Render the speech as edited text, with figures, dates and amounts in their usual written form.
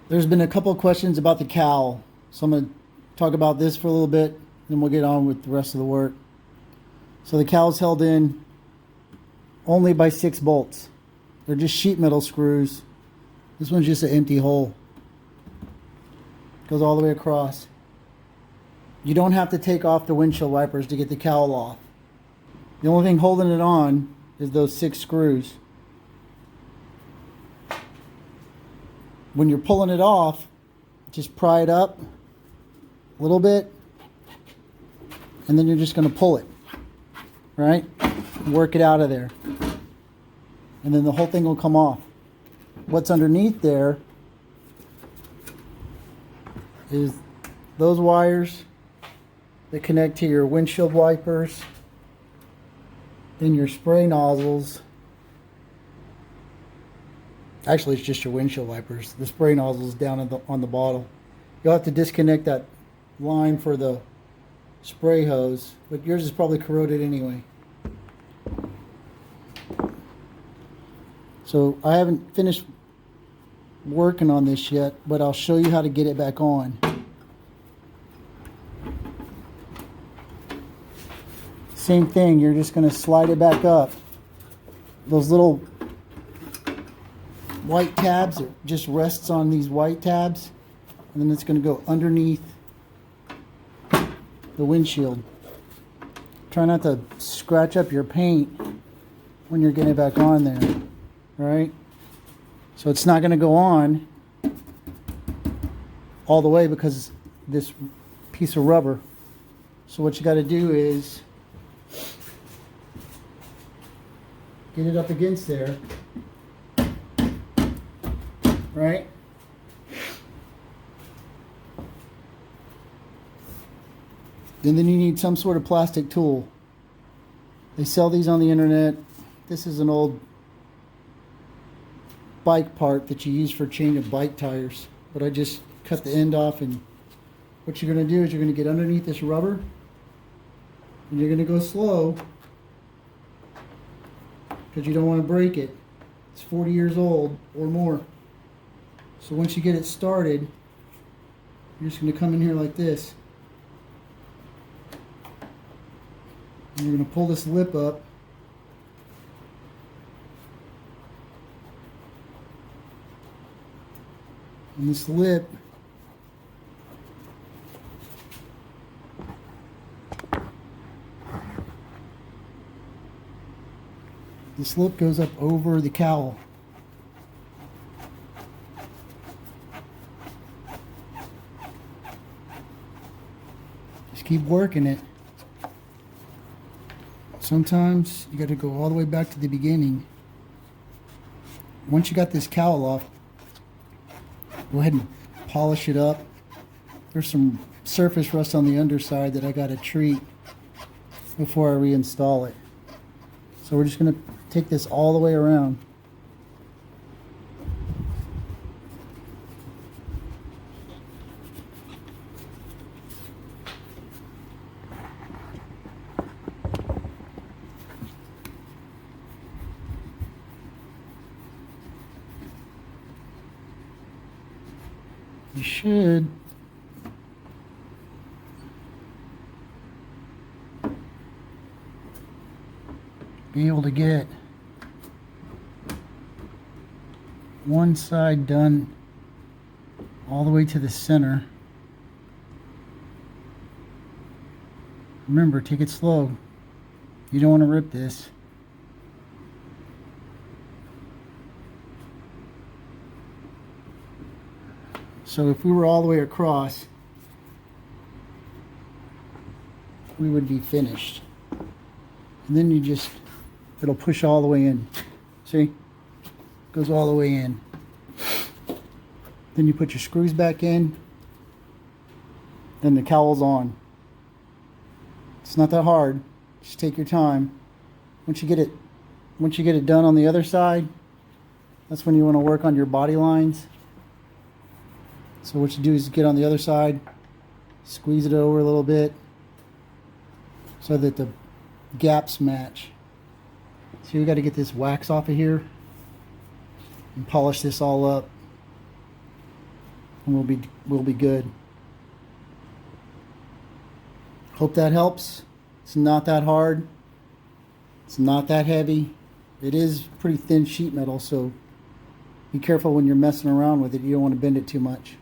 There's been a couple of questions about the cowl, so I'm going to talk about this for a little bit, then we'll get on with the rest of the work. So the cowl is held in only by 6 bolts. They're just sheet metal screws. This one's just an empty hole. Goes all the way across. You don't have to take off the windshield wipers to get the cowl off. The only thing holding it on is those 6 screws. When you're pulling it off, just pry it up a little bit, and then you're just going to pull it, right? Work it out of there. And then the whole thing will come off. What's underneath there is those wires that connect to your windshield wipers, then your spray nozzles. Actually, it's just your windshield wipers. The spray nozzle is down on the bottle. You'll have to disconnect that line for the spray hose, but yours is probably corroded anyway. So I haven't finished working on this yet, but I'll show you how to get it back on. Same thing, you're just going to slide it back up. Those little white tabs, it just rests on these white tabs, and then it's going to go underneath the windshield. Try not to scratch up your paint when you're getting it back on there, right? So it's not going to go on all the way because this piece of rubber. So what you got to do is get it up against there, right? And then you need some sort of plastic tool. They sell these on the internet. This is an old bike part that you use for changing bike tires, but I just cut the end off. And what you're going to do is you're going to get underneath this rubber and you're going to go slow because you don't want to break it. It's 40 years old or more. So once you get it started, you're just going to come in here like this. And you're going to pull this lip up. And this lip goes up over the cowl. Just keep working it. Sometimes you got to go all the way back to the beginning. Once you got this cowl off, go ahead and polish it up. There's some surface rust on the underside that I got to treat before I reinstall it. So we're just going to take this all the way around. You should be able to get one side done all the way to the center. Remember, take it slow. You don't want to rip this. So if we were all the way across, we would be finished. And then you just, it'll push all the way in. See? Goes all the way in. Then you put your screws back in. Then the cowl's on. It's not that hard. Just take your time. Once you get it done on the other side, that's when you want to work on your body lines. So what you do is get on the other side, squeeze it over a little bit so that the gaps match. So we got to get this wax off of here and polish this all up. and we'll be good. Hope that helps. It's not that hard. It's not that heavy. It is pretty thin sheet metal, so be careful when you're messing around with it. You don't want to bend it too much.